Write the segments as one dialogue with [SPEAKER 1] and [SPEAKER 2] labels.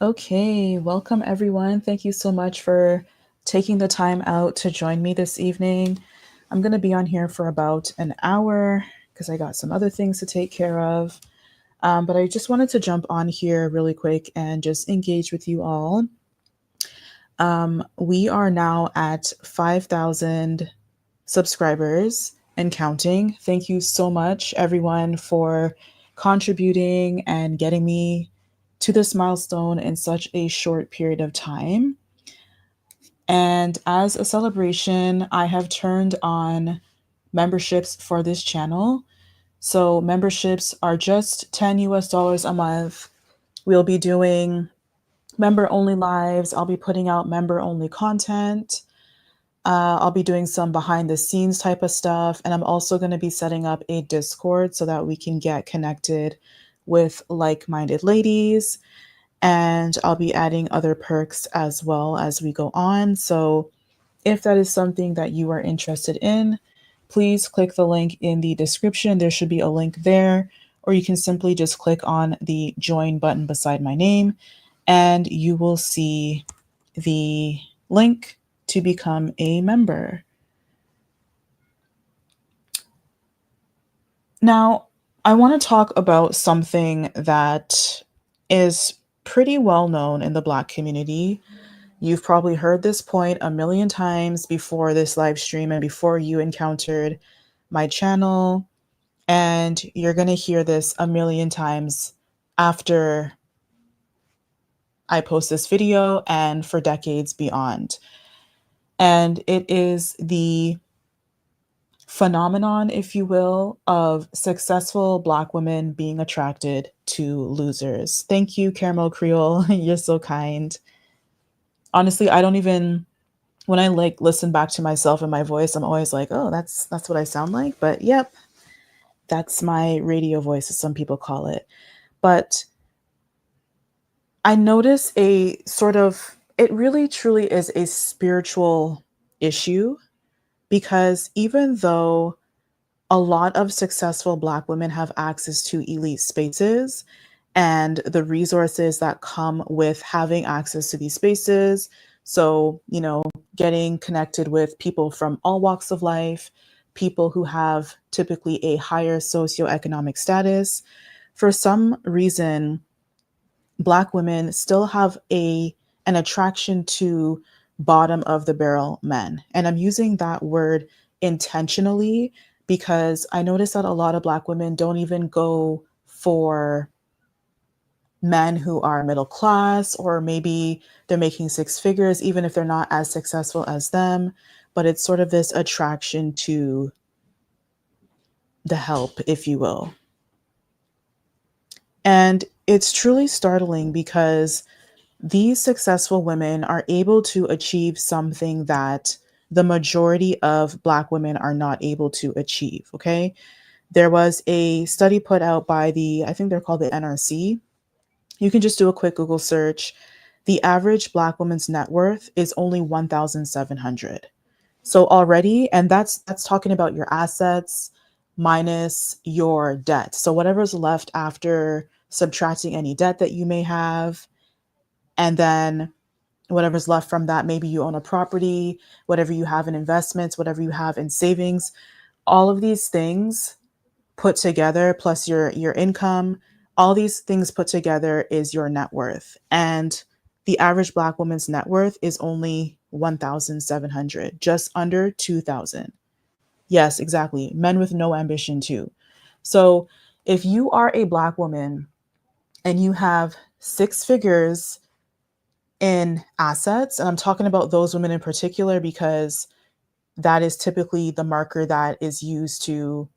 [SPEAKER 1] Okay, welcome everyone. Thank you so much for taking the time out to join me this evening. I'm going to be on here for about an hour because I got some other things to take care of. But I just wanted to jump on here really quick and just engage with you all. We are now at 5,000 subscribers and counting. Thank you so much, everyone, for contributing and getting me to this milestone in such a short period of time. And as a celebration, I have turned on memberships for this channel. So memberships are just 10 US dollars a month. We'll be doing member only lives. I'll be putting out member only content. I'll be doing some behind the scenes type of stuff. And I'm also going to be setting up a Discord so that we can get connected with like minded ladies. And I'll be adding other perks as well as we go on. So if that is something that you are interested in, please click the link in the description. There should be a link there, or you can simply just click on the join button beside my name and you will see the link to become a member. Now, I want to talk about something that is pretty well known in the Black community. You've probably heard this point a million times before this live stream and before you encountered my channel. And you're going to hear this a million times after I post this video and for decades beyond. And it is the phenomenon, if you will, of successful Black women being attracted to losers. Thank you, Caramel Creole. You're so kind. Honestly, I don't even when I like listen back to myself and my voice, I'm always like, oh, that's what I sound like. But yep, that's my radio voice, as some people call it. But I notice a sort of it really truly is a spiritual issue because even though a lot of successful Black women have access to elite spaces and the resources that come with having access to these spaces. So, getting connected with people from all walks of life, people who have typically a higher socioeconomic status. For some reason, Black women still have an attraction to bottom of the barrel men. And I'm using that word intentionally because I notice that a lot of Black women don't even go for men who are middle class, or maybe they're making six figures, even if they're not as successful as them. But it's sort of this attraction to the help, if you will. And it's truly startling because these successful women are able to achieve something that the majority of Black women are not able to achieve. Okay. There was a study put out by I think they're called the NRC. You can just do a quick Google search. The average Black woman's net worth is only 1,700. So already, and that's talking about your assets minus your debt. So whatever's left after subtracting any debt that you may have, and then whatever's left from that, maybe you own a property, whatever you have in investments, whatever you have in savings, all of these things put together, plus your income, all these things put together is your net worth. And the average Black woman's net worth is only 1,700, just under 2,000. Yes, exactly. Men with no ambition too. So if you are a Black woman and you have six figures in assets, and I'm talking about those women in particular because that is typically the marker that is used to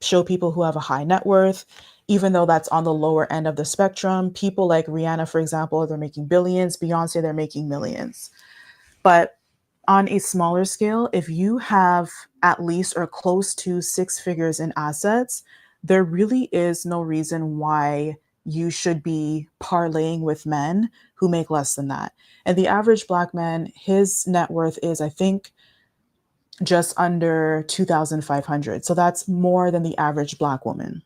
[SPEAKER 1] show people who have a high net worth, even though that's on the lower end of the spectrum. People like Rihanna, for example, they're making billions. Beyonce, they're making millions. But on a smaller scale, if you have at least or close to six figures in assets, there really is no reason why you should be parlaying with men who make less than that. And the average Black man, his net worth is, I think, just under 2,500. So that's more than the average Black woman.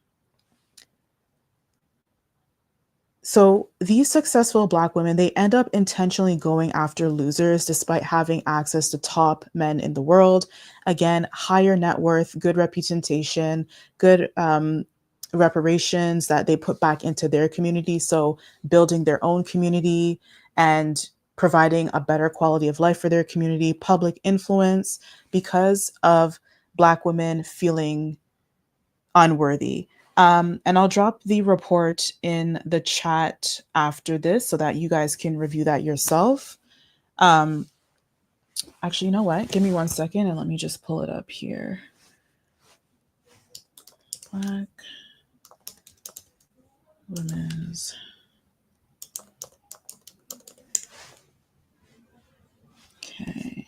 [SPEAKER 1] So these successful Black women, they end up intentionally going after losers despite having access to top men in the world. Again, higher net worth, good reputation, good reparations that they put back into their community. So building their own community and providing a better quality of life for their community, public influence because of Black women feeling unworthy. And I'll drop the report in the chat after this so that you guys can review that yourself. Um, Actually, you know what? Give me 1 second and let me just pull it up here. Black women's. Okay.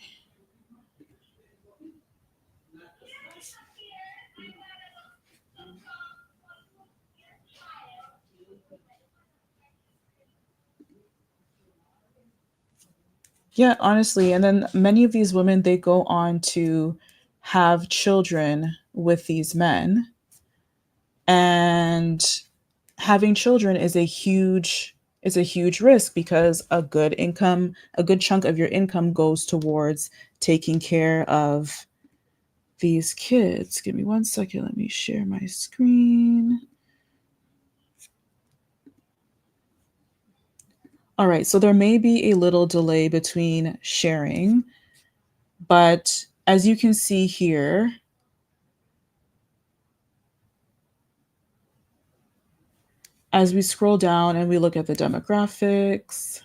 [SPEAKER 1] Yeah, honestly. And then many of these women, they go on to have children with these men. And having children is a huge risk because a good chunk of your income goes towards taking care of these kids. Give me 1 second. Let me share my screen. All right, so there may be a little delay between sharing, but as you can see here, as we scroll down and we look at the demographics,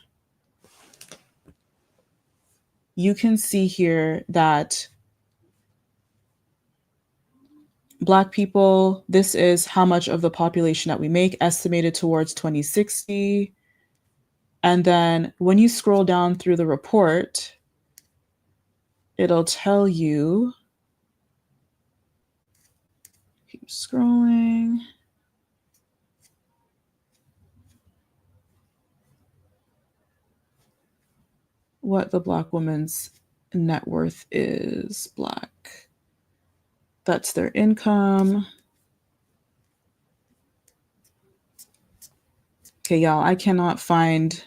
[SPEAKER 1] you can see here that Black people, this is how much of the population that we make, estimated towards 2060. And then when you scroll down through the report, it'll tell you, keep scrolling, what the Black woman's net worth is. Black. That's their income. Okay, y'all, I cannot find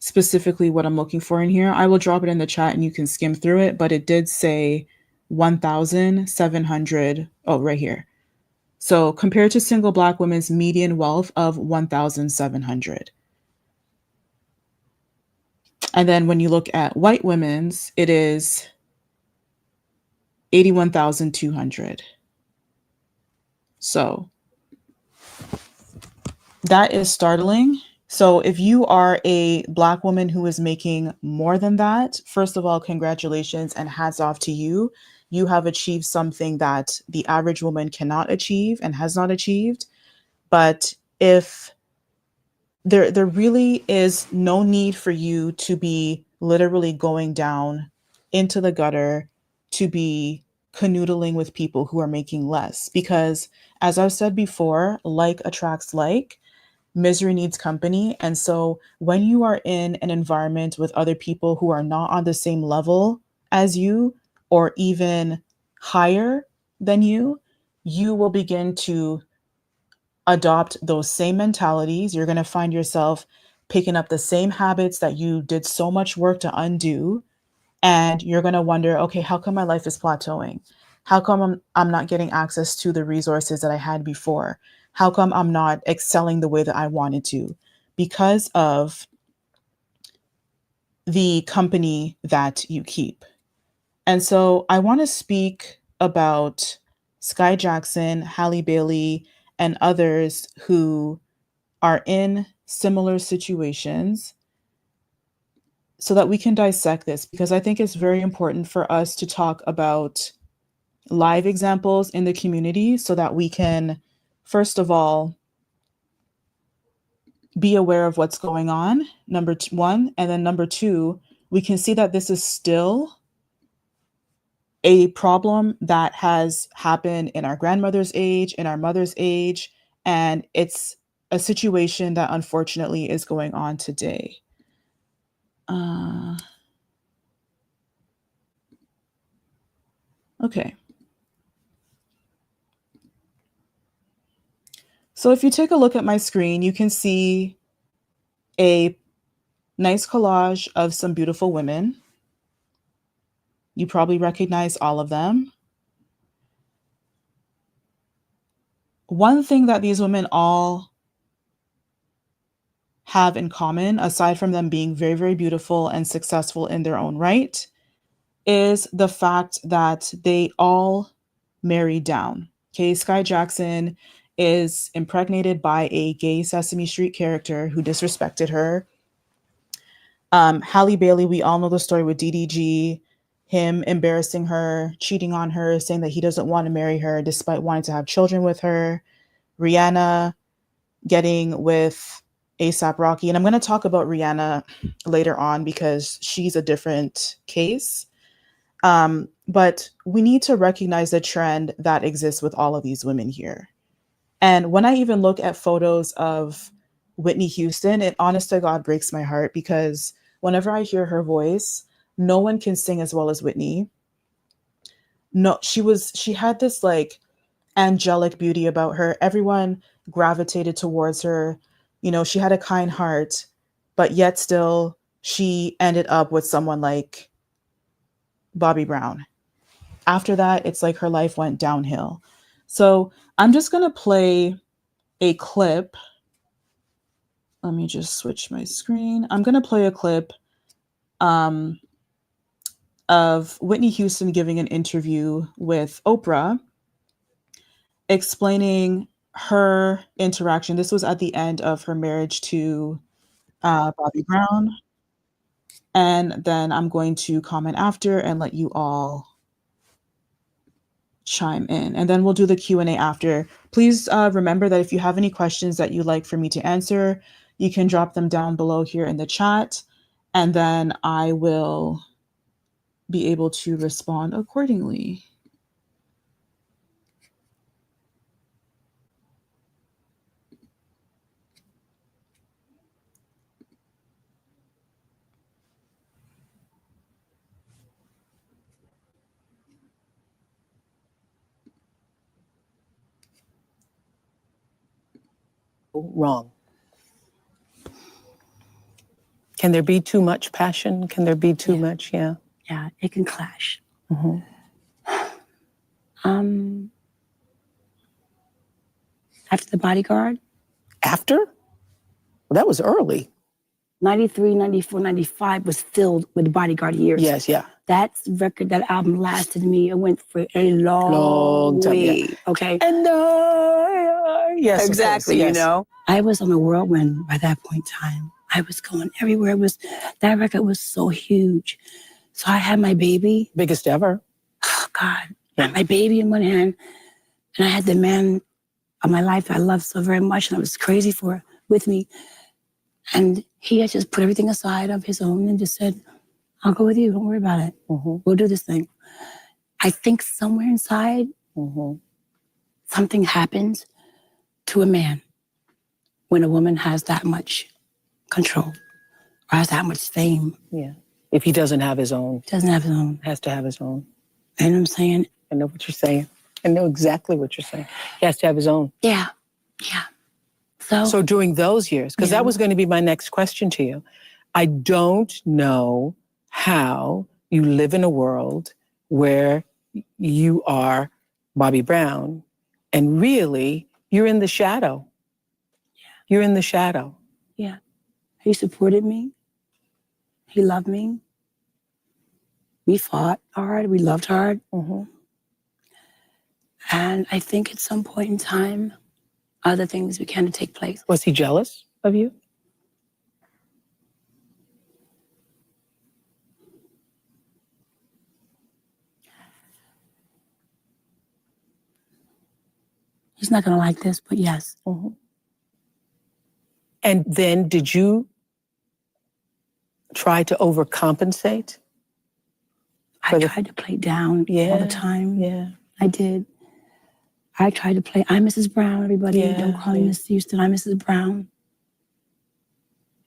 [SPEAKER 1] specifically what I'm looking for in here. I will drop it in the chat and you can skim through it, but it did say 1,700. Oh, right here. So compared to single Black women's median wealth of 1,700. And then when you look at white women's, it is 81,200. So that is startling. So if you are a Black woman who is making more than that, first of all, congratulations and hats off to you. You have achieved something that the average woman cannot achieve and has not achieved. But if there really is no need for you to be literally going down into the gutter to be canoodling with people who are making less, because as I've said before, like attracts like, misery needs company. And so when you are in an environment with other people who are not on the same level as you or even higher than you will begin to adopt those same mentalities. You're going to find yourself picking up the same habits that you did so much work to undo. And you're going to wonder, okay, how come my life is plateauing? How come I'm not getting access to the resources that I had before? How come I'm not excelling the way that I wanted to? Because of the company that you keep. And so I want to speak about Sky Jackson, Halle Bailey, and others who are in similar situations so that we can dissect this, because I think it's very important for us to talk about live examples in the community so that we can, first of all, be aware of what's going on, number one, and then number two, we can see that this is still a problem that has happened in our grandmother's age, in our mother's age, and it's a situation that unfortunately is going on today. Okay. So if you take a look at my screen, you can see a nice collage of some beautiful women. You probably recognize all of them. One thing that these women all have in common, aside from them being very, very beautiful and successful in their own right, is the fact that they all married down. Okay, Sky Jackson is impregnated by a gay Sesame Street character who disrespected her. Halle Bailey, we all know the story with DDG, him embarrassing her, cheating on her, saying that he doesn't want to marry her despite wanting to have children with her. Rihanna getting with ASAP Rocky. And I'm going to talk about Rihanna later on because she's a different case. But we need to recognize the trend that exists with all of these women here. And when I even look at photos of Whitney Houston, it honest to God breaks my heart because whenever I hear her voice, no one can sing as well as Whitney. No, she had this like angelic beauty about her. Everyone gravitated towards her. You know, she had a kind heart, but yet still she ended up with someone like Bobby Brown. After that, it's like her life went downhill. So I'm just going to play a clip. Let me just switch my screen. I'm going to play a clip of Whitney Houston giving an interview with Oprah, explaining her interaction. This was at the end of her marriage to Bobby Brown. And then I'm going to comment after and let you all chime in, and then we'll do the Q&A after. Please remember that if you have any questions that you'd like for me to answer, you can drop them down below here in the chat, and then I will be able to respond accordingly.
[SPEAKER 2] Wrong. Can there be too much passion? Can there be too much? Yeah.
[SPEAKER 3] Yeah, it can clash.
[SPEAKER 2] Mm-hmm.
[SPEAKER 3] After The Bodyguard,
[SPEAKER 2] After? Well, that was early.
[SPEAKER 3] 93, 94, 95 was filled with Bodyguard years.
[SPEAKER 2] Yes, yeah.
[SPEAKER 3] That record, that album lasted me. It went for a long
[SPEAKER 2] time,
[SPEAKER 3] way.
[SPEAKER 2] yeah.
[SPEAKER 3] Okay.
[SPEAKER 2] And yes,
[SPEAKER 3] Exactly,
[SPEAKER 2] yes.
[SPEAKER 3] you know. I was on a whirlwind by that point in time. I was going everywhere. That record was so huge. So I had my baby.
[SPEAKER 2] Biggest ever.
[SPEAKER 3] Oh God. I had my baby in one hand, and I had the man of my life that I loved so very much, and I was crazy for with me. And he had just put everything aside of his own and just said, I'll go with you. Don't worry about it.
[SPEAKER 2] Mm-hmm.
[SPEAKER 3] We'll do this thing. I think somewhere inside, something happens to a man when a woman has that much control or has that much fame.
[SPEAKER 2] Yeah. If he doesn't have his own.
[SPEAKER 3] Doesn't have his own.
[SPEAKER 2] Has to have his own.
[SPEAKER 3] You know what I'm saying?
[SPEAKER 2] I know what you're saying. I know exactly what you're saying. He has to have his own.
[SPEAKER 3] Yeah. Yeah.
[SPEAKER 2] So during those years, because that was going to be my next question to you, I don't know how you live in a world where you are Bobby Brown and really you're in the shadow.
[SPEAKER 3] Yeah.
[SPEAKER 2] You're in the shadow.
[SPEAKER 3] Yeah. He supported me. He loved me. We fought hard. We loved hard.
[SPEAKER 2] Mm-hmm.
[SPEAKER 3] And I think at some point in time, other things began to take place.
[SPEAKER 2] Was he jealous of you?
[SPEAKER 3] He's not going to like this, but yes.
[SPEAKER 2] Mm-hmm. And then did you try to overcompensate?
[SPEAKER 3] I tried to play down all the time.
[SPEAKER 2] Yeah.
[SPEAKER 3] I did. I tried to play, I'm Mrs. Brown, everybody. Don't call me Miss Houston, I'm Mrs. Brown.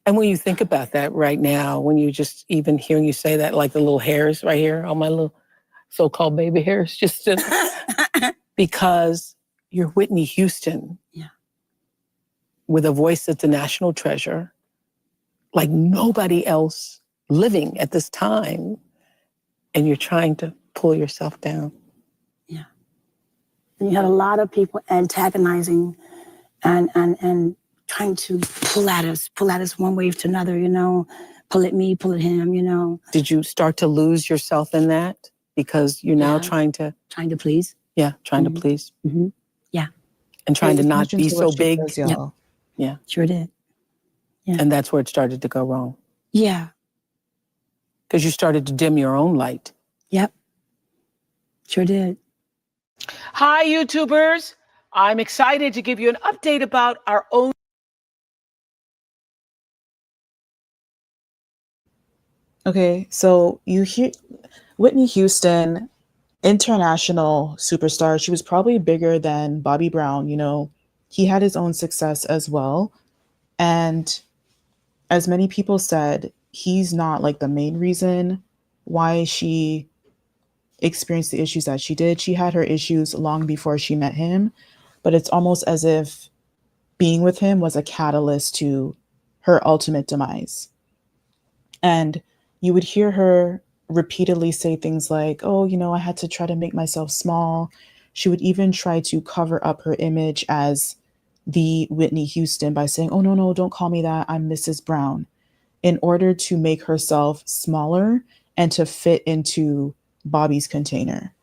[SPEAKER 2] And when you think about that right now, when you just even hearing you say that, like the little hairs right here, all my little so-called baby hairs, just because you're Whitney Houston.
[SPEAKER 3] Yeah.
[SPEAKER 2] With a voice that's a national treasure, like nobody else living at this time, and you're trying to pull yourself down.
[SPEAKER 3] Yeah. And you had a lot of people antagonizing and trying to pull at us one way to another, you know, pull at me, pull at him, you know.
[SPEAKER 2] Did you start to lose yourself in that? Because you're now trying to
[SPEAKER 3] please.
[SPEAKER 2] Yeah, trying to please.
[SPEAKER 3] Mm-hmm. Yeah.
[SPEAKER 2] And trying to not
[SPEAKER 1] Attention
[SPEAKER 2] be
[SPEAKER 1] to
[SPEAKER 2] so
[SPEAKER 1] what she
[SPEAKER 2] big.
[SPEAKER 1] says, y'all.
[SPEAKER 2] Yeah.
[SPEAKER 3] Sure did. Yeah.
[SPEAKER 2] And that's where it started to go wrong.
[SPEAKER 3] Yeah.
[SPEAKER 2] Because you started to dim your own light.
[SPEAKER 3] Yep. Sure did.
[SPEAKER 2] Hi, YouTubers. I'm excited to give you an update about our own.
[SPEAKER 1] Okay, so you hear Whitney Houston, international superstar. She was probably bigger than Bobby Brown, you know. He had his own success as well. And as many people said, he's not like the main reason why she experienced the issues that she did. She had her issues long before she met him, but it's almost as if being with him was a catalyst to her ultimate demise. And you would hear her repeatedly say things like, oh, you know, I had to try to make myself small. She would even try to cover up her image as the Whitney Houston by saying, oh, no, no, don't call me that. I'm Mrs. Brown, in order to make herself smaller and to fit into Bobby's container.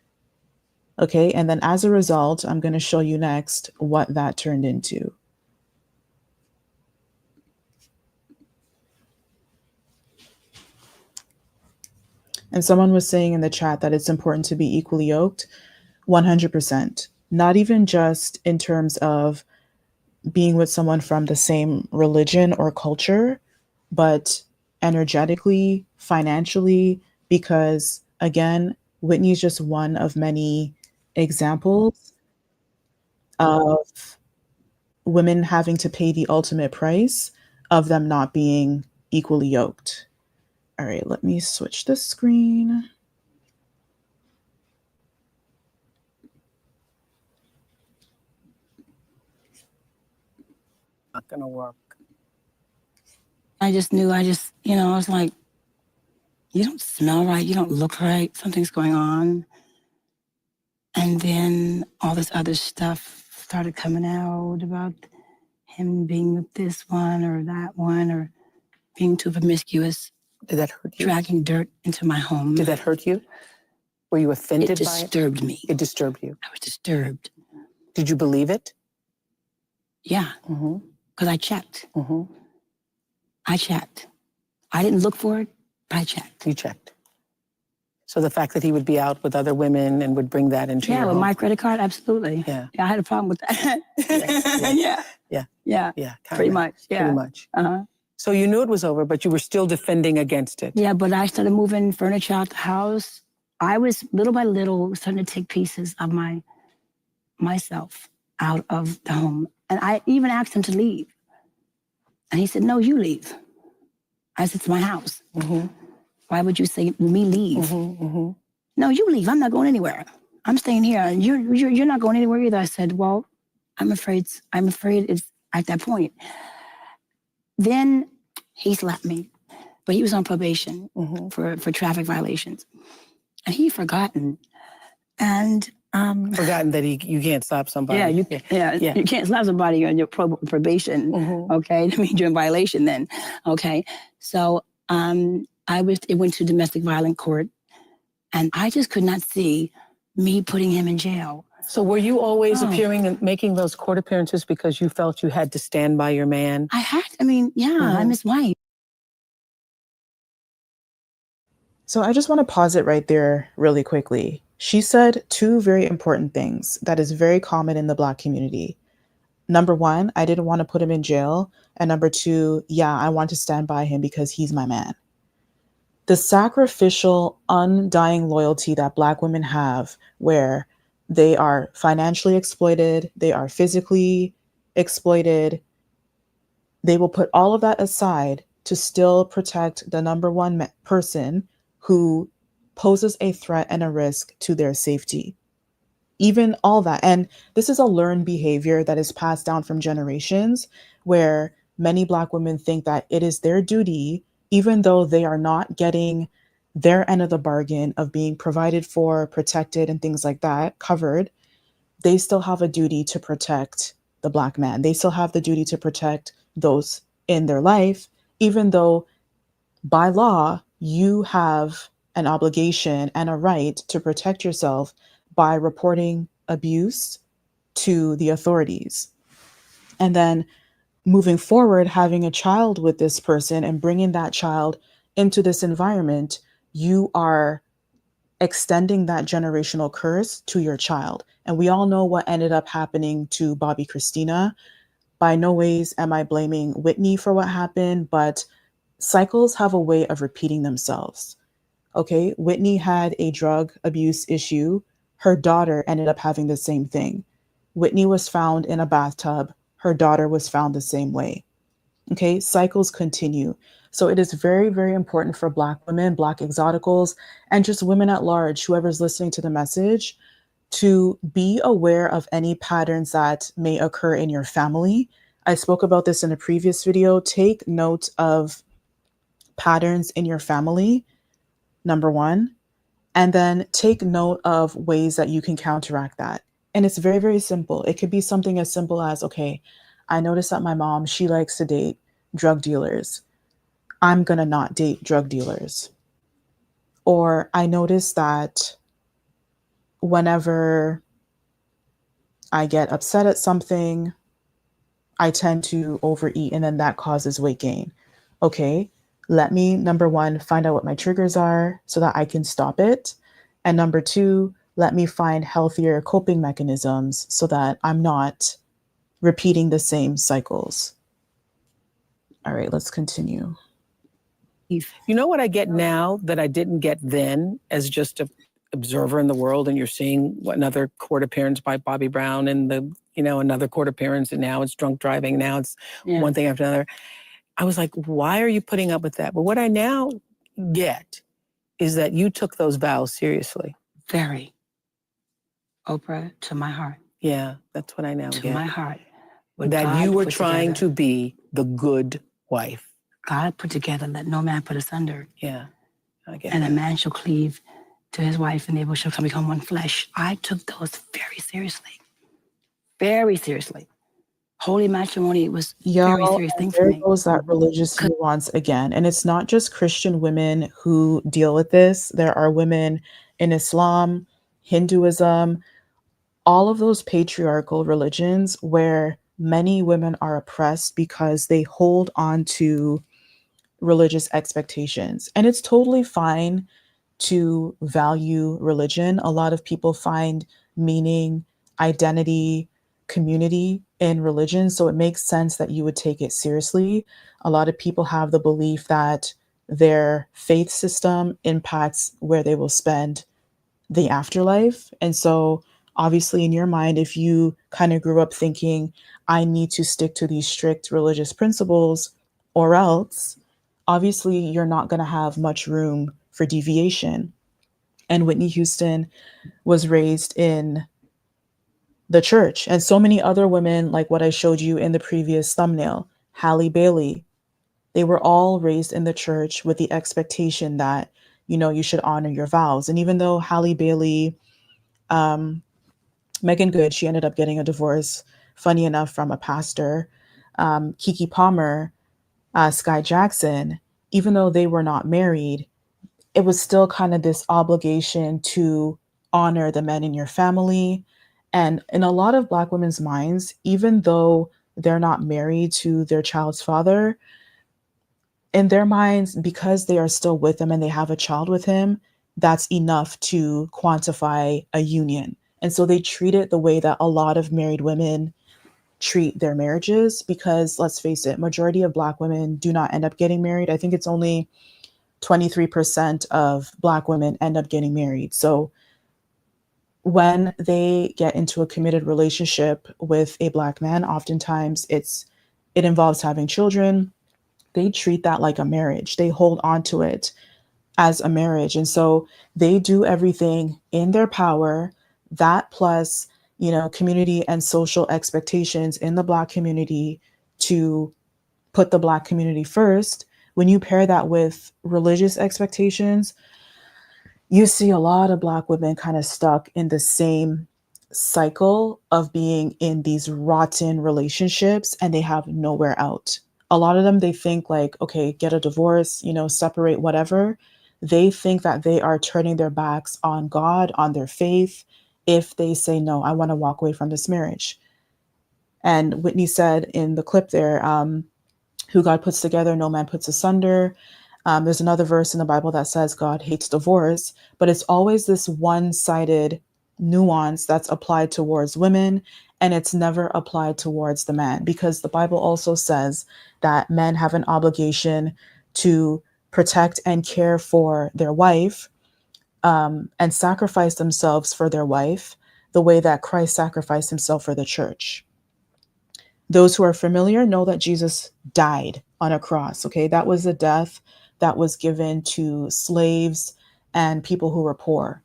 [SPEAKER 1] Okay. And then as a result, I'm going to show you next what that turned into. And someone was saying in the chat that it's important to be equally yoked. 100%. Not even just in terms of being with someone from the same religion or culture, but energetically, financially, because again, Whitney's just one of many examples of women having to pay the ultimate price of them not being equally yoked. All right, let me switch the screen.
[SPEAKER 2] Not gonna work.
[SPEAKER 3] I just knew, I was like, you don't smell right, you don't look right, something's going on. And then all this other stuff started coming out about him being with this one or that one, or being too promiscuous.
[SPEAKER 2] Did that hurt you?
[SPEAKER 3] Dragging dirt into my home.
[SPEAKER 2] Did that hurt you? Were you offended by it?
[SPEAKER 3] It disturbed me.
[SPEAKER 2] It disturbed you.
[SPEAKER 3] I was disturbed.
[SPEAKER 2] Did you believe it?
[SPEAKER 3] Yeah.
[SPEAKER 2] Mm-hmm.
[SPEAKER 3] Because I checked.
[SPEAKER 2] Mm-hmm.
[SPEAKER 3] I checked. I didn't look for it, but I checked.
[SPEAKER 2] You checked. So the fact that he would be out with other women and would bring that into your
[SPEAKER 3] with
[SPEAKER 2] home.
[SPEAKER 3] my credit card, absolutely.
[SPEAKER 2] Yeah.
[SPEAKER 3] I had a problem with that.
[SPEAKER 2] Yeah.
[SPEAKER 3] Pretty much. Yeah.
[SPEAKER 2] Pretty much.
[SPEAKER 3] Uh-huh.
[SPEAKER 2] So you knew it was over, but you were still defending against it.
[SPEAKER 3] Yeah, but I started moving furniture out the house. I was little by little starting to take pieces of myself out of the home. And I even asked him to leave. And he said, no, you leave. I said, it's my house.
[SPEAKER 2] Mm-hmm.
[SPEAKER 3] Why would you say me leave?
[SPEAKER 2] Mm-hmm, mm-hmm.
[SPEAKER 3] No, you leave. I'm not going anywhere. I'm staying here. And you're not going anywhere either. I said, well, I'm afraid it's at that point. Then he slapped me, but he was on probation for traffic violations. And he forgotten. And
[SPEAKER 2] forgotten that you can't slap somebody.
[SPEAKER 3] You can't slap somebody on your probation. Okay, that means you're in violation then. Okay, so it went to domestic violence court, and I just could not see me putting him in jail.
[SPEAKER 2] So were you always appearing and making those court appearances because you felt you had to stand by your man?
[SPEAKER 3] I'm his wife.
[SPEAKER 1] So I just want to pause it right there really quickly. She said two very important things that is very common in the Black community. Number one, I didn't want to put him in jail. And number two, I want to stand by him because he's my man. The sacrificial, undying loyalty that Black women have, where they are financially exploited, they are physically exploited, they will put all of that aside to still protect the number one person who poses a threat and a risk to their safety. Even all that. And this is a learned behavior that is passed down from generations, where many Black women think that it is their duty, even though they are not getting their end of the bargain of being provided for, protected, and things like that covered, they still have a duty to protect the Black man. They still have the duty to protect those in their life, even though by law, you have an obligation and a right to protect yourself by reporting abuse to the authorities. And then moving forward, having a child with this person and bringing that child into this environment, you are extending that generational curse to your child. And we all know what ended up happening to Bobby Christina. By no ways am I blaming Whitney for what happened, but cycles have a way of repeating themselves. Okay, Whitney had a drug abuse issue. Her daughter ended up having the same thing. Whitney was found in a bathtub. Her daughter was found the same way. Okay, cycles continue. So it is very, very important for Black women, Black exoticals, and just women at large, whoever's listening to the message, to be aware of any patterns that may occur in your family. I spoke about this in a previous video. Take note of patterns in your family, number one, and then take note of ways that you can counteract that. And it's very, very simple. It could be something as simple as, okay, I noticed that my mom, she likes to date drug dealers. I'm going to not date drug dealers. Or I noticed that whenever I get upset at something, I tend to overeat and then that causes weight gain. Okay, let me, number one, find out what my triggers are so that I can stop it. And number two, let me find healthier coping mechanisms so that I'm not repeating the same cycles. All right, let's continue.
[SPEAKER 2] You know what I get now that I didn't get then as just an observer in the world, and you're seeing another court appearance by Bobby Brown and another court appearance, and now it's drunk driving. Now it's one thing after another. I was like, why are you putting up with that? But what I now get is that you took those vows seriously.
[SPEAKER 3] Very. Oprah, to my heart.
[SPEAKER 2] Yeah, that's what I now get.
[SPEAKER 3] To my heart.
[SPEAKER 2] That you were trying to be the good wife.
[SPEAKER 3] God put together, let no man put asunder.
[SPEAKER 2] Yeah, I get
[SPEAKER 3] and
[SPEAKER 2] that.
[SPEAKER 3] a man shall cleave to his wife, and they will shall become one flesh. I took those very seriously. Very seriously. Holy matrimony was a very serious thing for me.
[SPEAKER 1] There goes that religious nuance again. And it's not just Christian women who deal with this. There are women in Islam, Hinduism, all of those patriarchal religions where many women are oppressed because they hold on to religious expectations. And it's totally fine to value religion. A lot of people find meaning, identity, community in religion. So it makes sense that you would take it seriously. A lot of people have the belief that their faith system impacts where they will spend the afterlife. And so obviously in your mind, if you kind of grew up thinking, I need to stick to these strict religious principles or else, obviously you're not going to have much room for deviation. And Whitney Houston was raised in the church, and so many other women, like what I showed you in the previous thumbnail, Halle Bailey, they were all raised in the church with the expectation that, you should honor your vows. And even though Halle Bailey, Megan Good, she ended up getting a divorce, funny enough, from a pastor, Keke Palmer, Sky Jackson, even though they were not married, it was still kind of this obligation to honor the men in your family. And in a lot of Black women's minds, even though they're not married to their child's father, in their minds, because they are still with him and they have a child with him, that's enough to quantify a union. And so they treat it the way that a lot of married women treat their marriages, because let's face it, majority of Black women do not end up getting married. I think it's only 23% of Black women end up getting married. So when they get into a committed relationship with a Black man, oftentimes it involves having children. They treat that like a marriage. They hold on to it as a marriage. And so they do everything in their power, that plus, community and social expectations in the Black community to put the Black community first, when you pair that with religious expectations, you see a lot of Black women kind of stuck in the same cycle of being in these rotten relationships and they have nowhere out. A lot of them, they think like, okay, get a divorce, separate, whatever. They think that they are turning their backs on God, on their faith, if they say, no, I want to walk away from this marriage. And Whitney said in the clip there, who God puts together, no man puts asunder. There's another verse in the Bible that says God hates divorce, but it's always this one-sided nuance that's applied towards women, and it's never applied towards the man, because the Bible also says that men have an obligation to protect and care for their wife, and sacrifice themselves for their wife the way that Christ sacrificed himself for the church. Those who are familiar know that Jesus died on a cross. Okay, that was a death that was given to slaves and people who were poor.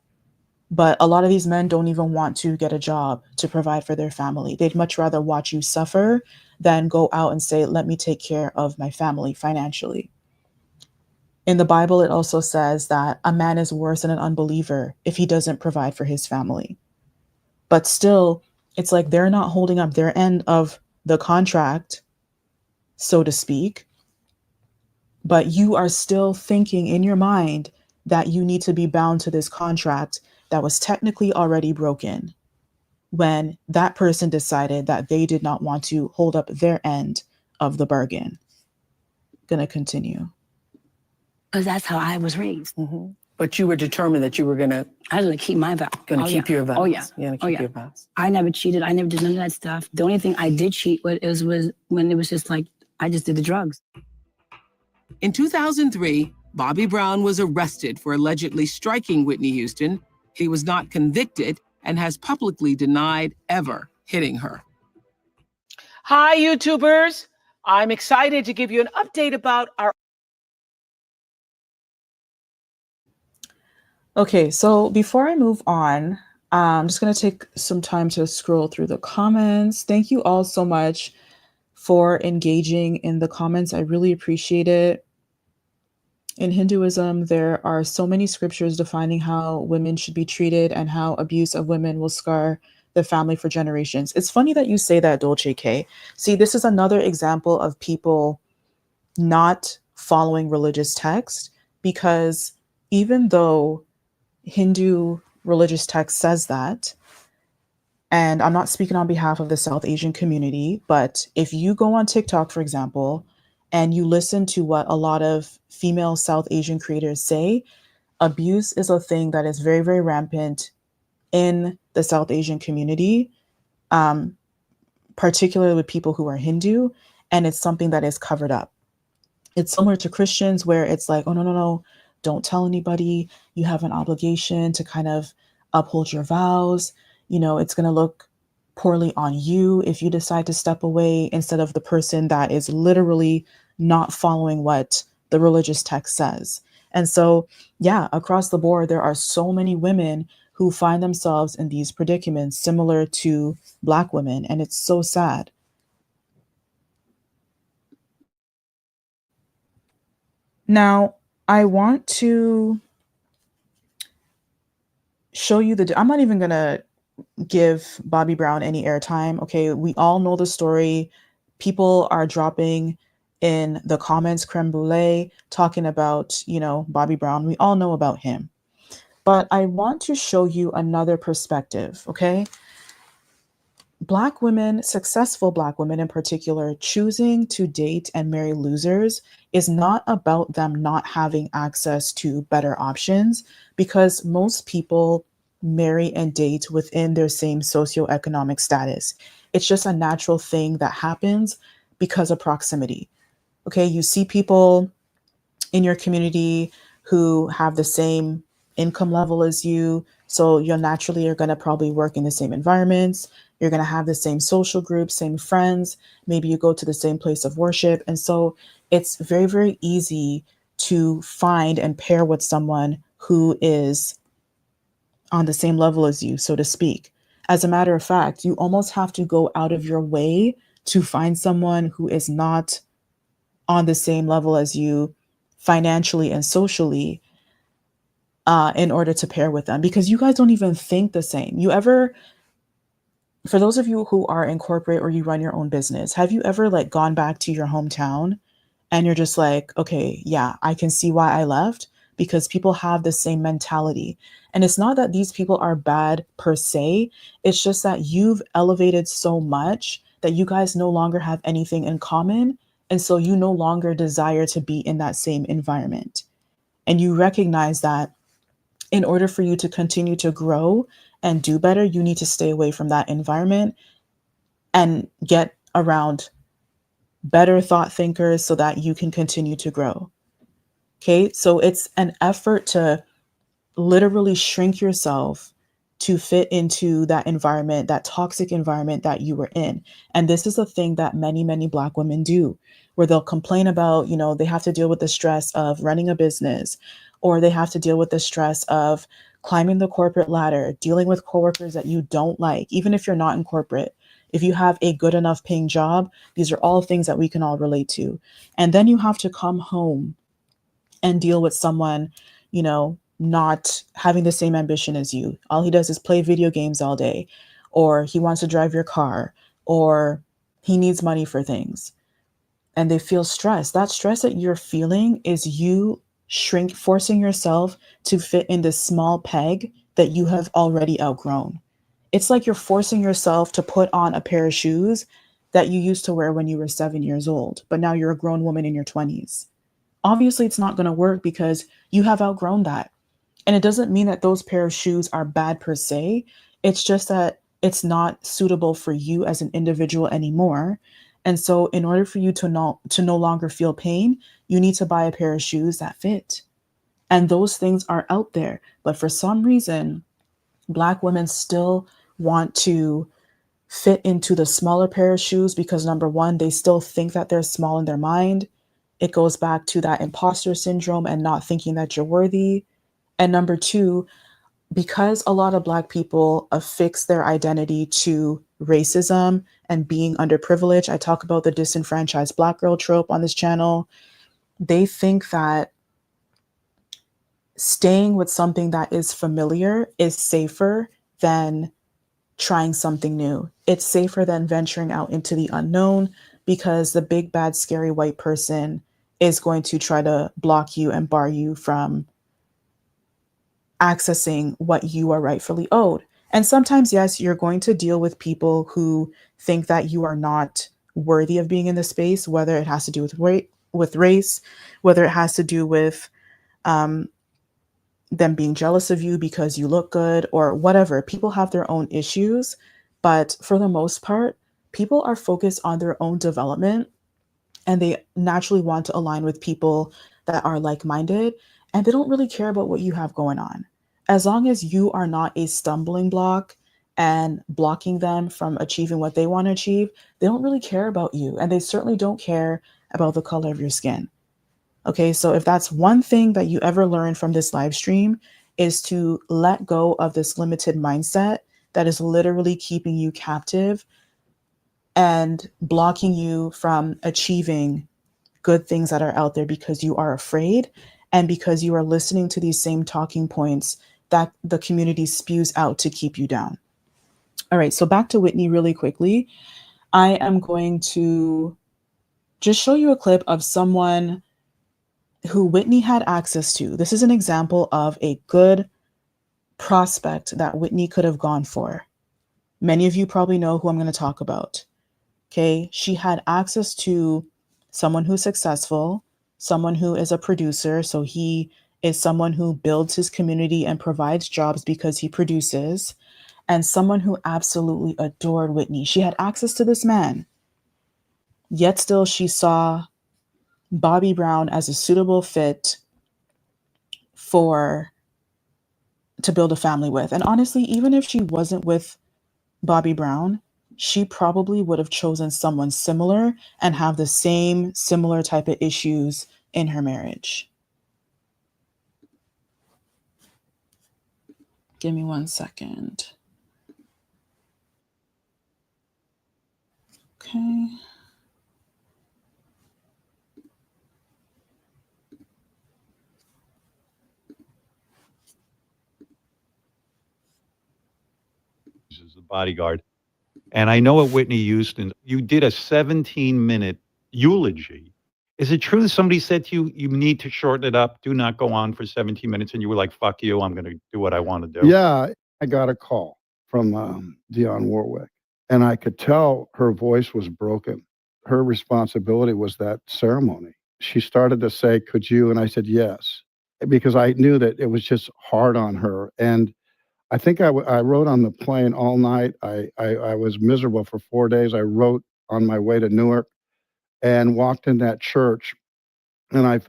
[SPEAKER 1] But a lot of these men don't even want to get a job to provide for their family. They'd much rather watch you suffer than go out and say, let me take care of my family financially. In the Bible, it also says that a man is worse than an unbeliever if he doesn't provide for his family. But still, it's like they're not holding up their end of the contract, so to speak, but you are still thinking in your mind that you need to be bound to this contract that was technically already broken when that person decided that they did not want to hold up their end of the bargain. Gonna continue.
[SPEAKER 3] Because that's how I was raised.
[SPEAKER 2] Mm-hmm. But you were determined that you were I
[SPEAKER 3] was going to keep my vow.
[SPEAKER 2] Keep your vows.
[SPEAKER 3] Oh, yeah.
[SPEAKER 2] You're going to keep your vows.
[SPEAKER 3] I never cheated. I never did none of that stuff. The only thing I did cheat was when it was just like, I just did the drugs.
[SPEAKER 2] In 2003, Bobby Brown was arrested for allegedly striking Whitney Houston. He was not convicted and has publicly denied ever hitting her. Hi, YouTubers. I'm excited to give you an update about our...
[SPEAKER 1] Okay, so before I move on, I'm just going to take some time to scroll through the comments. Thank you all so much for engaging in the comments. I really appreciate it. In Hinduism, there are so many scriptures defining how women should be treated and how abuse of women will scar the family for generations. It's funny that you say that, Dolce K. See, this is another example of people not following religious text, because even though Hindu religious text says that, and I'm not speaking on behalf of the South Asian community, but if you go on TikTok, for example, and you listen to what a lot of female South Asian creators say, abuse is a thing that is very, very rampant in the South Asian community, particularly with people who are Hindu, and it's something that is covered up. It's similar to Christians where it's like, oh, no, no, no, don't tell anybody. You have an obligation to kind of uphold your vows. It's going to look poorly on you if you decide to step away, instead of the person that is literally not following what the religious text says. And so, yeah, across the board, there are so many women who find themselves in these predicaments similar to Black women, and it's so sad. Now, I want to show you I'm not even going to give Bobby Brown any airtime. Okay, we all know the story. People are dropping in the comments creme brulee talking about, Bobby Brown. We all know about him. But I want to show you another perspective, okay? Black women, successful Black women in particular, choosing to date and marry losers is not about them not having access to better options, because most people marry and date within their same socioeconomic status. It's just a natural thing that happens because of proximity. Okay, you see people in your community who have the same income level as you, so you're naturally are going to probably work in the same environments. You're going to have the same social group, same friends. Maybe you go to the same place of worship. And so it's very, very easy to find and pair with someone who is on the same level as you, so to speak. As a matter of fact, you almost have to go out of your way to find someone who is not on the same level as you financially and socially, in order to pair with them, because you guys don't even think the same. You ever, for those of you who are in corporate or you run your own business, have you ever like gone back to your hometown and you're just like, okay, yeah, I can see why I left, because people have the same mentality. And it's not that these people are bad per se, it's just that you've elevated so much that you guys no longer have anything in common. And so you no longer desire to be in that same environment. And you recognize that in order for you to continue to grow and do better, you need to stay away from that environment and get around better thought thinkers so that you can continue to grow. Okay. So it's an effort to literally shrink yourself to fit into that environment, that toxic environment that you were in. And this is a thing that many, many Black women do, where they'll complain about, they have to deal with the stress of running a business, or they have to deal with the stress of climbing the corporate ladder, dealing with coworkers that you don't like, even if you're not in corporate. If you have a good enough paying job, these are all things that we can all relate to. And then you have to come home and deal with someone, not having the same ambition as you. All he does is play video games all day, or he wants to drive your car, or he needs money for things. And they feel stressed. That stress that you're feeling is you forcing yourself to fit in this small peg that you have already outgrown. It's like you're forcing yourself to put on a pair of shoes that you used to wear when you were 7 years old, but now you're a grown woman in your 20s. Obviously, it's not going to work because you have outgrown that. And it doesn't mean that those pair of shoes are bad per se. It's just that it's not suitable for you as an individual anymore. And so in order for you to no longer feel pain, you need to buy a pair of shoes that fit. And those things are out there. But for some reason, Black women still want to fit into the smaller pair of shoes because number one, they still think that they're small in their mind. It goes back to that imposter syndrome and not thinking that you're worthy. And number two, because a lot of Black people affix their identity to racism and being underprivileged, I talk about the disenfranchised Black girl trope on this channel. They think that staying with something that is familiar is safer than trying something new. It's safer than venturing out into the unknown because the big, bad, scary white person is going to try to block you and bar you from accessing what you are rightfully owed. And sometimes, yes, you're going to deal with people who think that you are not worthy of being in the space, whether it has to do with race, whether it has to do with um, them being jealous of you because you look good or whatever. People have their own issues, but for the most part, people are focused on their own development and they naturally want to align with people that are like-minded and they don't really care about what you have going on. As long as you are not a stumbling block and blocking them from achieving what they want to achieve, they don't really care about you and they certainly don't care about the color of your skin. Okay, so if that's one thing that you ever learn from this live stream is to let go of this limited mindset that is literally keeping you captive and blocking you from achieving good things that are out there because you are afraid and because you are listening to these same talking points that the community spews out to keep you down. All right, so back to Whitney really quickly. I am going to just show you a clip of someone who Whitney had access to. This is an example of a good prospect that Whitney could have gone for. Many of you probably know who I'm going to talk about. Okay. She had access to someone who's successful, someone who is a producer. So he is someone who builds his community and provides jobs because he produces, and someone who absolutely adored Whitney. She had access to this man, yet still she saw Bobby Brown as a suitable fit for to build a family with. And honestly, even if she wasn't with Bobby Brown, she probably would have chosen someone similar and have the same similar type of issues in her marriage. Give me 1 second. Okay.
[SPEAKER 4] as the bodyguard. And I know at Whitney Houston, you did a 17-minute eulogy. Is it true that somebody said to you, you need to shorten it up, do not go on for 17 minutes, and you were like, fuck you, I'm going to do what I want to do?
[SPEAKER 5] Yeah, I got a call from Dionne Warwick, and I could tell her voice was broken. Her responsibility was that ceremony. She started to say, could you? And I said, yes, because I knew that it was just hard on her. And I think I wrote on the plane all night. I was miserable for 4 days. I wrote on my way to Newark and walked in that church. And I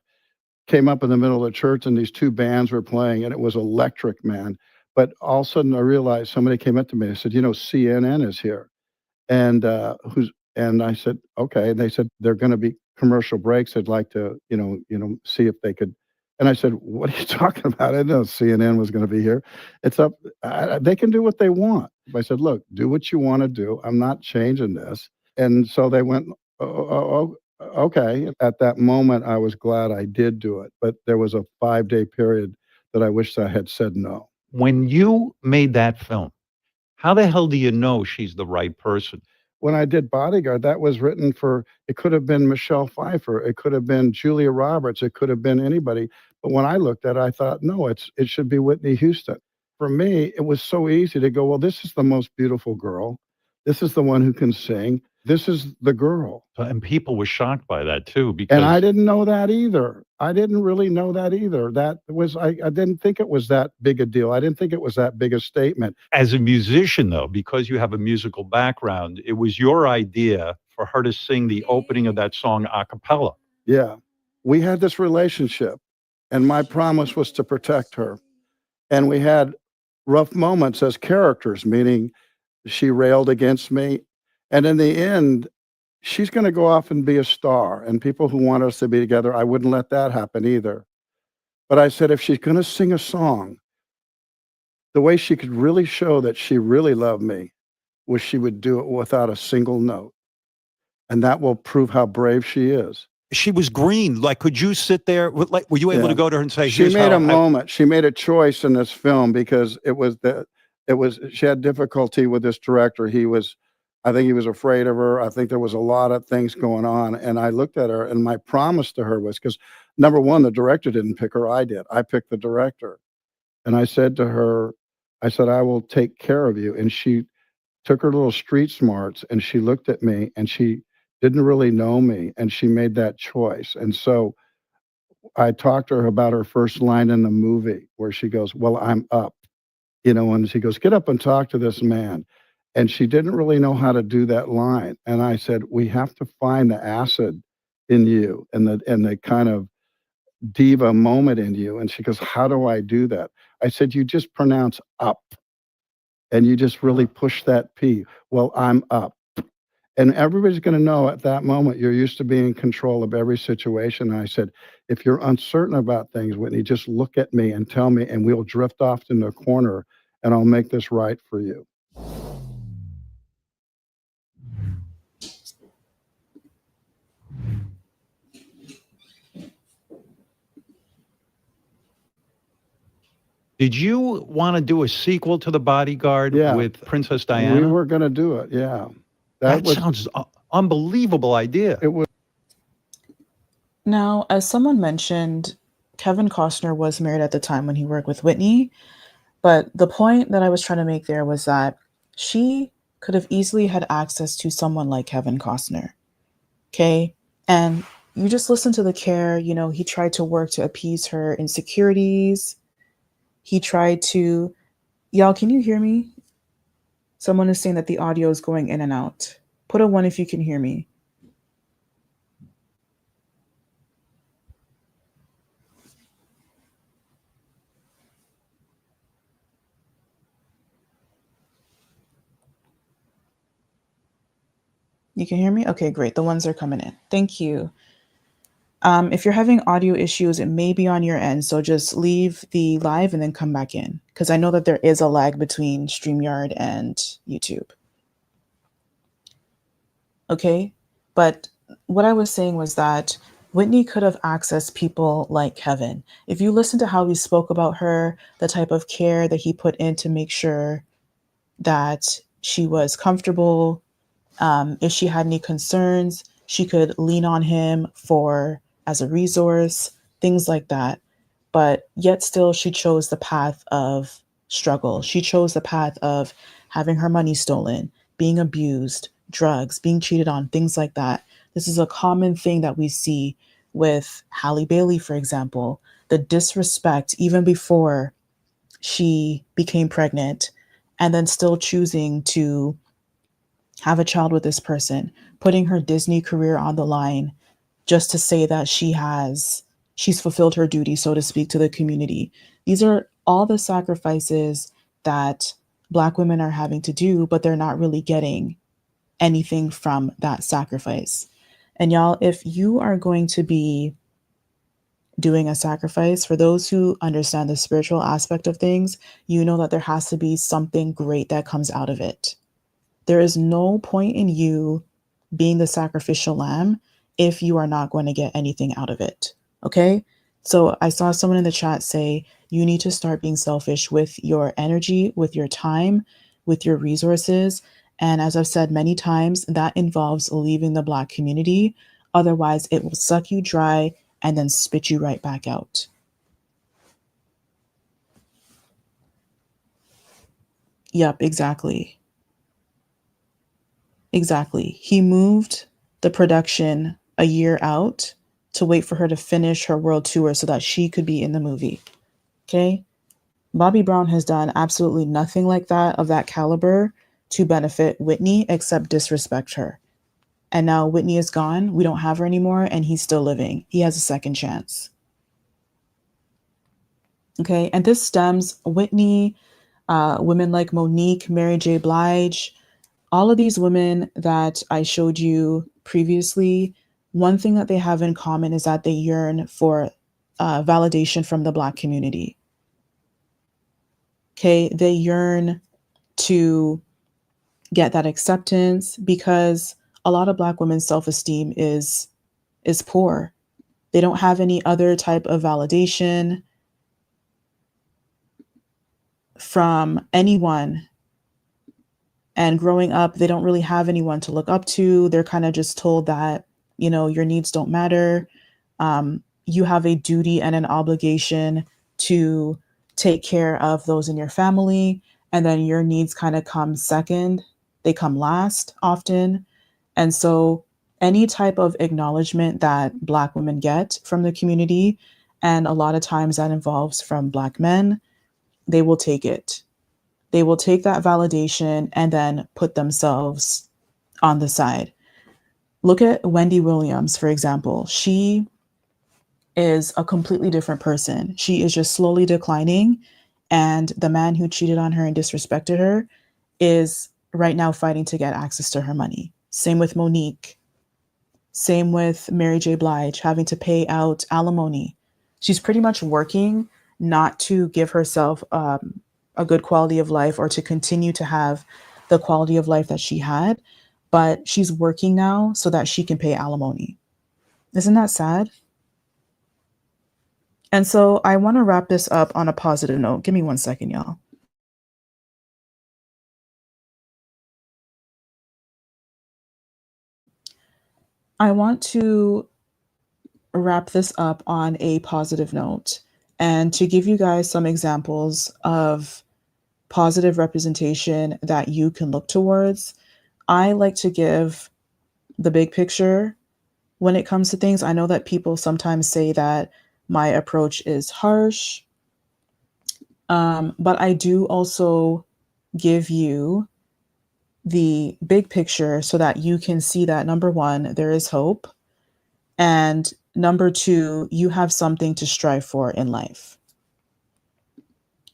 [SPEAKER 5] came up in the middle of the church and these two bands were playing and it was electric, man. But all of a sudden I realized somebody came up to me and said, you know, CNN is here. And and I said, okay. And they said, they're going to be commercial breaks. They'd like to, see if they could. And I said, what are you talking about? I didn't know CNN was going to be here. It's up. They can do what they want. I said, look, do what you want to do. I'm not changing this. And so they went, okay. At that moment, I was glad I did do it. But there was a 5-day period that I wished I had said no.
[SPEAKER 4] When you made that film, how the hell do you know she's the right person?
[SPEAKER 5] When I did Bodyguard, that was written for, it could have been Michelle Pfeiffer. It could have been Julia Roberts. It could have been anybody. But when I looked at it, I thought, no, it should be Whitney Houston. For me, it was so easy to go, well, this is the most beautiful girl. This is the one who can sing. This is the girl.
[SPEAKER 4] And people were shocked by that too, because
[SPEAKER 5] And I didn't know that either. I didn't really know that either. That was, I didn't think it was that big a deal. I didn't think it was that big a statement.
[SPEAKER 4] As a musician, though, because you have a musical background, it was your idea for her to sing the opening of that song a cappella.
[SPEAKER 5] Yeah. We had this relationship, and my promise was to protect her. And we had rough moments as characters, meaning she railed against me. And in the end, she's going to go off and be a star. And people who want us to be together, I wouldn't let that happen either. But I said, if she's going to sing a song, the way she could really show that she really loved me was she would do it without a single note. And that will prove how brave she is.
[SPEAKER 4] She was green. Like, could you sit there? Like, were you able to go to her and say,
[SPEAKER 5] she made a moment. She made a choice in this film because she had difficulty with this director. I think he was afraid of her. I think there was a lot of things going on. And I looked at her, and my promise to her was, because number one, the director didn't pick her. I did. I picked the director. And I said to her, I will take care of you. And she took her little street smarts and she looked at me, and she didn't really know me. And she made that choice. And so I talked to her about her first line in the movie where she goes, well, I'm up, and she goes, get up and talk to this man. And she didn't really know how to do that line. And I said, we have to find the acid in you and the kind of diva moment in you. And she goes, how do I do that? I said, you just pronounce up and you just really push that P. Well, I'm up. And everybody's going to know at that moment you're used to being in control of every situation. And I said, if you're uncertain about things, Whitney, just look at me and tell me, and we'll drift off in the corner and I'll make this right for you.
[SPEAKER 4] Did you want to do a sequel to The Bodyguard with Princess Diana?
[SPEAKER 5] We were going to do it, yeah.
[SPEAKER 4] That sounds unbelievable idea.
[SPEAKER 5] It was.
[SPEAKER 1] Now, as someone mentioned, Kevin Costner was married at the time when he worked with Whitney. But the point that I was trying to make there was that she could have easily had access to someone like Kevin Costner. Okay? And you just listen to the care. He tried to work to appease her insecurities. He tried to, y'all, can you hear me? Someone is saying that the audio is going in and out. Put a 1 if you can hear me. You can hear me? Okay, great. The ones are coming in. Thank you. If you're having audio issues, it may be on your end. So just leave the live and then come back in, because I know that there is a lag between StreamYard and YouTube. Okay. But what I was saying was that Whitney could have accessed people like Kevin. If you listen to how he spoke about her, the type of care that he put in to make sure that she was comfortable. If she had any concerns, she could lean on him for as a resource, things like that. But yet still she chose the path of struggle. She chose the path of having her money stolen, being abused, drugs, being cheated on, things like that. This is a common thing that we see with Halle Bailey, for example. The disrespect even before she became pregnant, and then still choosing to have a child with this person, putting her Disney career on the line just to say that she's fulfilled her duty, so to speak, to the community. These are all the sacrifices that Black women are having to do, but they're not really getting anything from that sacrifice. And y'all, if you are going to be doing a sacrifice, for those who understand the spiritual aspect of things, you know that there has to be something great that comes out of it. There is no point in you being the sacrificial lamb if you are not going to get anything out of it. Okay? So I saw someone in the chat say you need to start being selfish with your energy, with your time, with your resources. And as I've said many times, that involves leaving the Black community. Otherwise, it will suck you dry and then spit you right back out. Yep, exactly. Exactly. He moved the production a year out to wait for her to finish her world tour so that she could be in the movie. Okay? Bobby Brown has done absolutely nothing like that of that caliber to benefit Whitney except disrespect her. And now Whitney is gone. We don't have her anymore, and he's still living. He has a second chance. Okay? And this stems Whitney, women like Monique, Mary J. Blige, all of these women that I showed you previously, one thing that they have in common is that they yearn for validation from the Black community. Okay, they yearn to get that acceptance because a lot of Black women's self-esteem is poor. They don't have any other type of validation from anyone. And growing up, they don't really have anyone to look up to. They're kind of just told that, your needs don't matter. You have a duty and an obligation to take care of those in your family. And then your needs kind of come second. They come last often. And so any type of acknowledgement that Black women get from the community, and a lot of times that involves from Black men, they will take it. They will take that validation and then put themselves on the side. Look at Wendy Williams, for example. She is a completely different person. She is just slowly declining. And the man who cheated on her and disrespected her is right now fighting to get access to her money. Same with Monique. Same with Mary J. Blige, having to pay out alimony. She's pretty much working not to give herself a good quality of life or to continue to have the quality of life that she had, but she's working now so that she can pay alimony. Isn't that sad? And so I want to wrap this up on a positive note. Give me 1 second, y'all. I want to wrap this up on a positive note and to give you guys some examples of positive representation that you can look towards. I like to give the big picture when it comes to things. I know that people sometimes say that my approach is harsh, but I do also give you the big picture so that you can see that, number one, there is hope, and number two, you have something to strive for in life.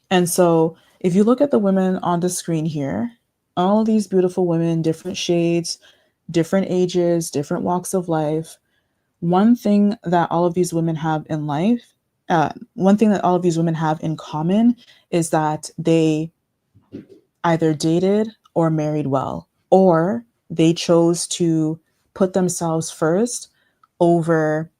[SPEAKER 1] And so if you look at the women on the screen here, all of these beautiful women, different shades, different ages, different walks of life, one thing that all of these women have in life, one thing that all of these women have in common is that they either dated or married well, or they chose to put themselves first over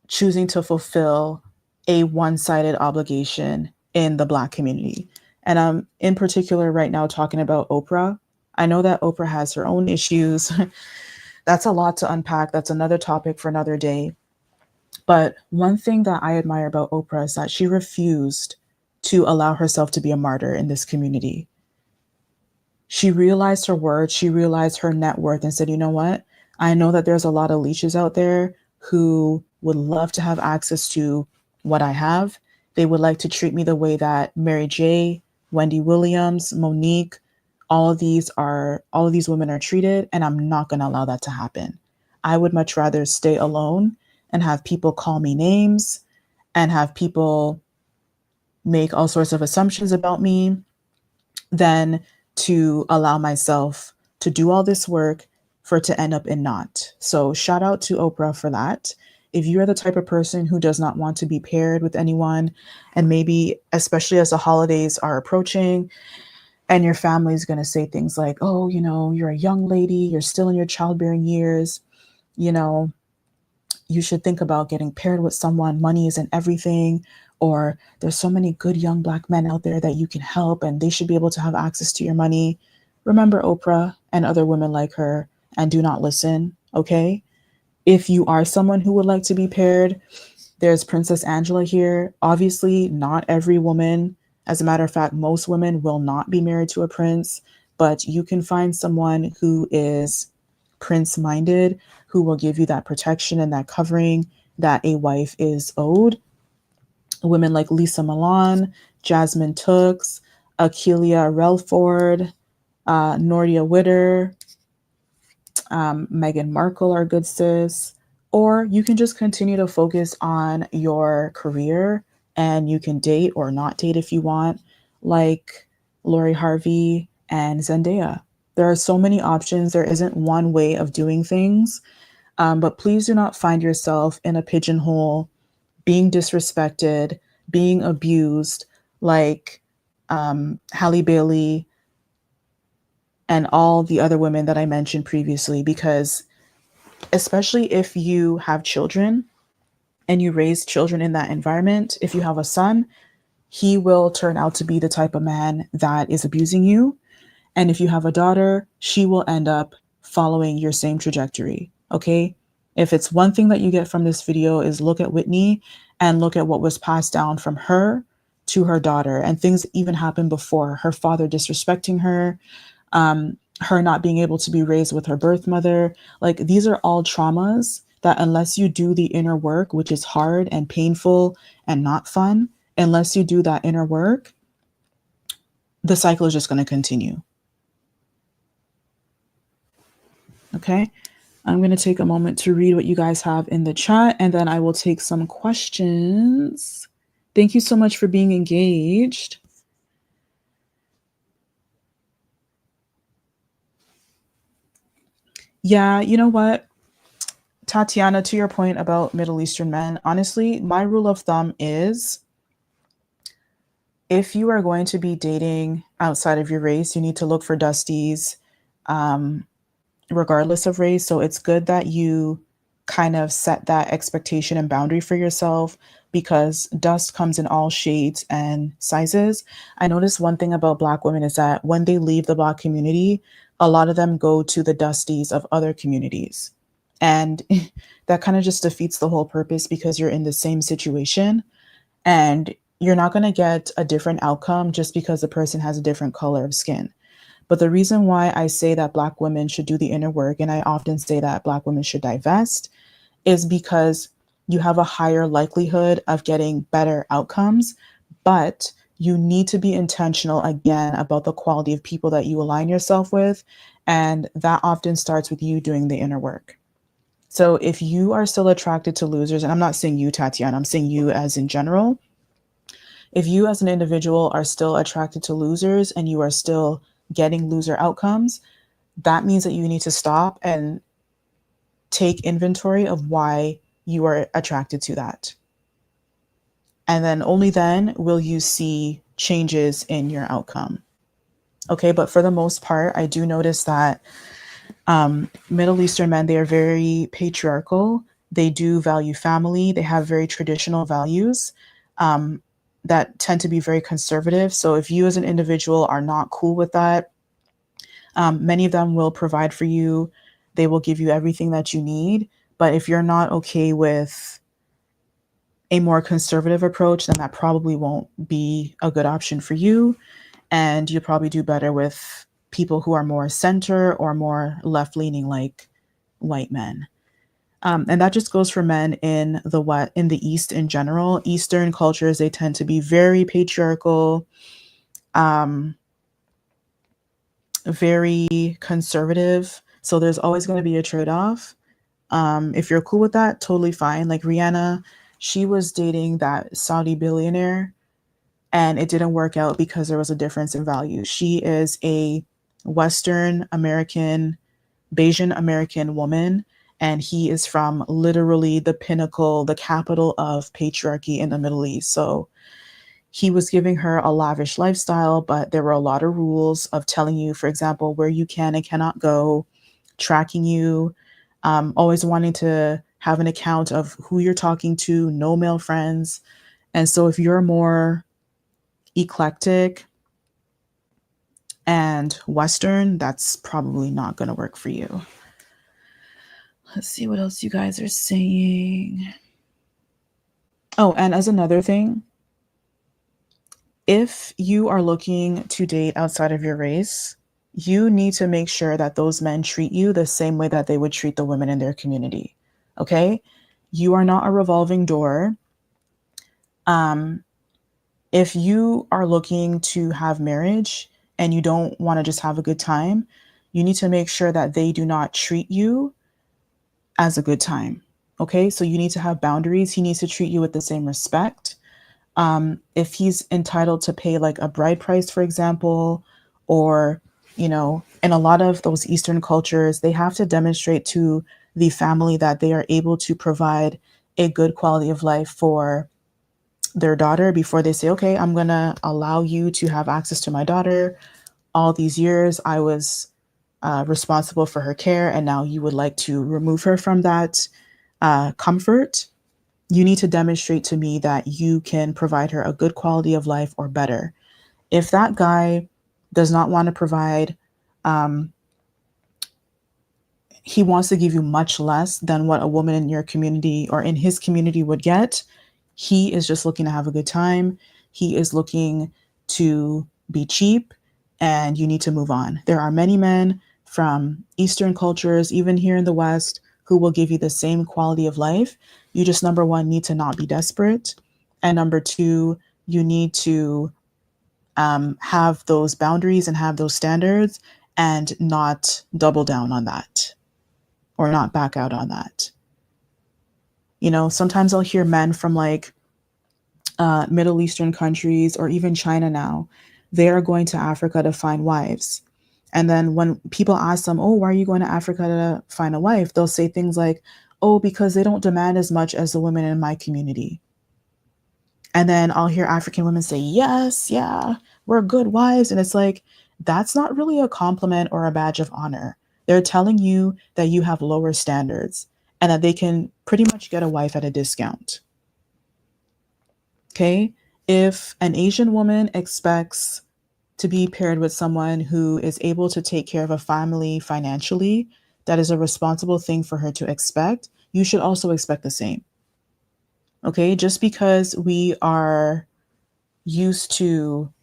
[SPEAKER 1] choosing to fulfill a one-sided obligation in the Black community. And I'm in particular right now talking about Oprah. I know that Oprah has her own issues. That's a lot to unpack. That's another topic for another day. But one thing that I admire about Oprah is that she refused to allow herself to be a martyr in this community. She realized her worth, she realized her net worth, and said, you know what? I know that there's a lot of leeches out there who would love to have access to what I have. They would like to treat me the way that Mary J, Wendy Williams, Monique, all of these women are treated, and I'm not going to allow that to happen. I would much rather stay alone and have people call me names and have people make all sorts of assumptions about me than to allow myself to do all this work for it to end up in naught. So shout out to Oprah for that. If you are the type of person who does not want to be paired with anyone, and maybe especially as the holidays are approaching, and your family is going to say things like, oh, you know, you're a young lady, you're still in your childbearing years, you know, you should think about getting paired with someone. Money isn't everything. Or there's so many good young Black men out there that you can help and they should be able to have access to your money. Remember Oprah and other women like her and do not listen, okay? If you are someone who would like to be paired, there's Princess Angela here. Obviously, not every woman, as a matter of fact, most women will not be married to a prince, but you can find someone who is prince minded, who will give you that protection and that covering that a wife is owed. Women like Lisa Milan, Jasmine Tooks, Akeelia Relford, Nordia Witter, Meghan Markle, our good sis. Or you can just continue to focus on your career and you can date or not date if you want, like Lori Harvey and Zendaya. There are so many options. There isn't one way of doing things. But please do not find yourself in a pigeonhole, being disrespected, being abused, like Halle Bailey and all the other women that I mentioned previously, because especially if you have children and you raise children in that environment, if you have a son, he will turn out to be the type of man that is abusing you. And if you have a daughter, she will end up following your same trajectory. Okay. If it's one thing that you get from this video is look at Whitney and look at what was passed down from her to her daughter, and things even happened before her father disrespecting her, her not being able to be raised with her birth mother. Like these are all traumas that unless you do the inner work, which is hard and painful and not fun, unless you do that inner work, the cycle is just going to continue. Okay. I'm going to take a moment to read what you guys have in the chat, and then I will take some questions. Thank you so much for being engaged. Yeah, you know what, Tatiana, to your point about Middle Eastern men, honestly, my rule of thumb is if you are going to be dating outside of your race, you need to look for dusties, regardless of race. So it's good that you kind of set that expectation and boundary for yourself because dust comes in all shades and sizes. I noticed one thing about Black women is that when they leave the Black community, a lot of them go to the dusties of other communities. And that kind of just defeats the whole purpose because you're in the same situation and you're not going to get a different outcome just because the person has a different color of skin. But the reason why I say that Black women should do the inner work, and I often say that Black women should divest, is because you have a higher likelihood of getting better outcomes, but you need to be intentional again about the quality of people that you align yourself with. And that often starts with you doing the inner work. So if you are still attracted to losers, and I'm not saying you, Tatiana, I'm saying you as in general, if you as an individual are still attracted to losers and you are still getting loser outcomes, that means that you need to stop and take inventory of why you are attracted to that. And then only then will you see changes in your outcome. Okay, but for the most part, I do notice that Middle Eastern men, they are very patriarchal. They do value family. They have very traditional values. that tend to be very conservative. So if you as an individual are not cool with that, many of them will provide for you. They will give you everything that you need. But if you're not okay with a more conservative approach, then that probably won't be a good option for you. And you'll probably do better with people who are more center or more left leaning, like white men. And that just goes for men in the East in general. Eastern cultures, they tend to be very patriarchal, um, very conservative. So there's always going to be a trade off. If you're cool with that, totally fine. Like Rihanna, she was dating that Saudi billionaire, and it didn't work out because there was a difference in value. She is a Western American, Bayesian American woman, and he is from literally the pinnacle, the capital of patriarchy in the Middle East. So he was giving her a lavish lifestyle, but there were a lot of rules of telling you, for example, where you can and cannot go, tracking you, always wanting to have an account of who you're talking to, no male friends. And so if you're more eclectic and Western, that's probably not going to work for you. Let's see what else you guys are saying. Oh, and as another thing, if you are looking to date outside of your race, you need to make sure that those men treat you the same way that they would treat the women in their community. Okay? You are not a revolving door. If you are looking to have marriage and you don't want to just have a good time, you need to make sure that they do not treat you as a good time. Okay? So you need to have boundaries. He needs to treat you with the same respect. If he's entitled to pay like a bride price, for example, or, in a lot of those Eastern cultures, they have to demonstrate to the family that they are able to provide a good quality of life for their daughter before they say, okay, I'm going to allow you to have access to my daughter. All these years, I was responsible for her care, and now you would like to remove her from that comfort. You need to demonstrate to me that you can provide her a good quality of life or better. If that guy does not want to provide, he wants to give you much less than what a woman in your community or in his community would get. He is just looking to have a good time. He is looking to be cheap, and you need to move on. There are many men from Eastern cultures, even here in the West, who will give you the same quality of life. You just, number one, need to not be desperate. And number two, you need to have those boundaries and have those standards and not double down on that or not back out on that. Sometimes I'll hear men from like Middle Eastern countries or even China now, they are going to Africa to find wives. And then when people ask them, oh, why are you going to Africa to find a wife? They'll say things like, oh, because they don't demand as much as the women in my community. And then I'll hear African women say, yes, yeah, we're good wives. And it's like, that's not really a compliment or a badge of honor. They're telling you that you have lower standards and that they can pretty much get a wife at a discount. Okay? If an Asian woman expects to be paired with someone who is able to take care of a family financially, that is a responsible thing for her to expect. You should also expect the same. Okay? Just because we are used to,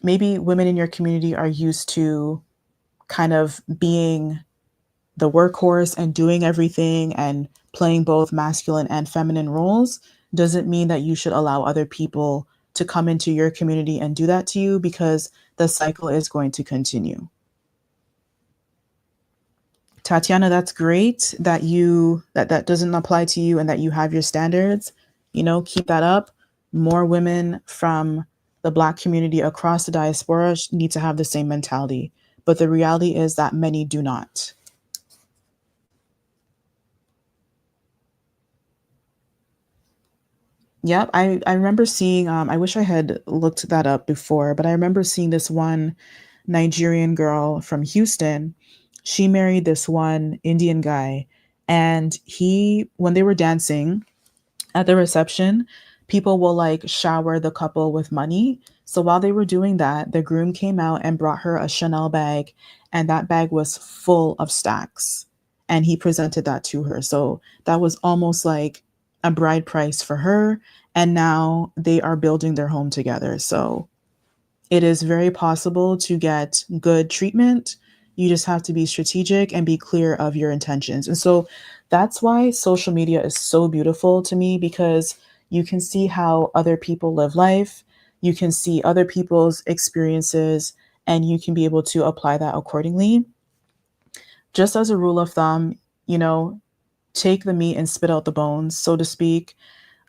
[SPEAKER 1] maybe women in your community are used to kind of being the workhorse and doing everything and playing both masculine and feminine roles, doesn't mean that you should allow other people to come into your community and do that to you, because the cycle is going to continue. Tatiana, that's great that that doesn't apply to you and that you have your standards. Keep that up. More women from the Black community across the diaspora need to have the same mentality. But the reality is that many do not. Yep, I remember seeing, I wish I had looked that up before, but I remember seeing this one Nigerian girl from Houston. She married this one Indian guy, and when they were dancing at the reception, people will like shower the couple with money. So while they were doing that, the groom came out and brought her a Chanel bag, and that bag was full of stacks. And he presented that to her. So that was almost like a bride price for her. And now they are building their home together. So it is very possible to get good treatment. You just have to be strategic and be clear of your intentions. And so that's why social media is so beautiful to me, because you can see how other people live life, you can see other people's experiences, and you can be able to apply that accordingly. Just as a rule of thumb, you know, take the meat and spit out the bones, so to speak.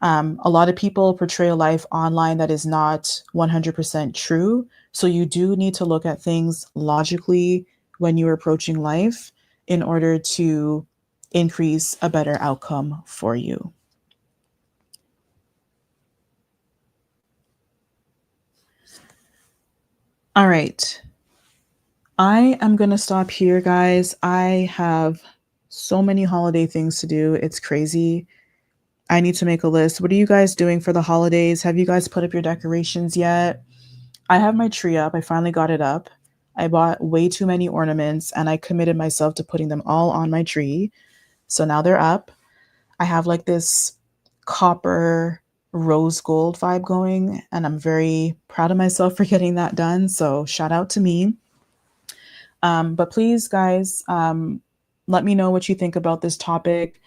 [SPEAKER 1] A lot of people portray a life online that is not 100% true. So you do need to look at things logically when you're approaching life in order to increase a better outcome for you. All right. I am going to stop here, guys. I have so many holiday things to do. It's crazy. I need to make a list. What are you guys doing for the holidays? Have you guys put up your decorations yet? I have my tree up. I finally got it up. I bought way too many ornaments and I committed myself to putting them all on my tree. So now they're up. I have like this copper rose gold vibe going, and I'm very proud of myself for getting that done. So shout out to me. But please, guys, let me know what you think about this topic.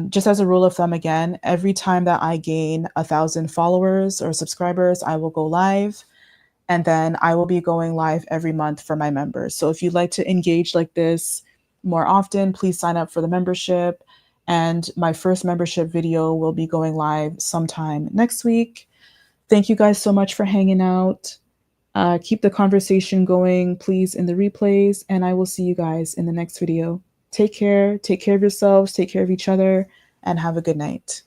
[SPEAKER 1] Just as a rule of thumb, again, every time that I gain 1,000 followers or subscribers, I will go live. And then I will be going live every month for my members. So if you'd like to engage like this more often, please sign up for the membership. And my first membership video will be going live sometime next week. Thank you guys so much for hanging out. Keep the conversation going, please, in the replays. And I will see you guys in the next video. Take care of yourselves, take care of each other, and have a good night.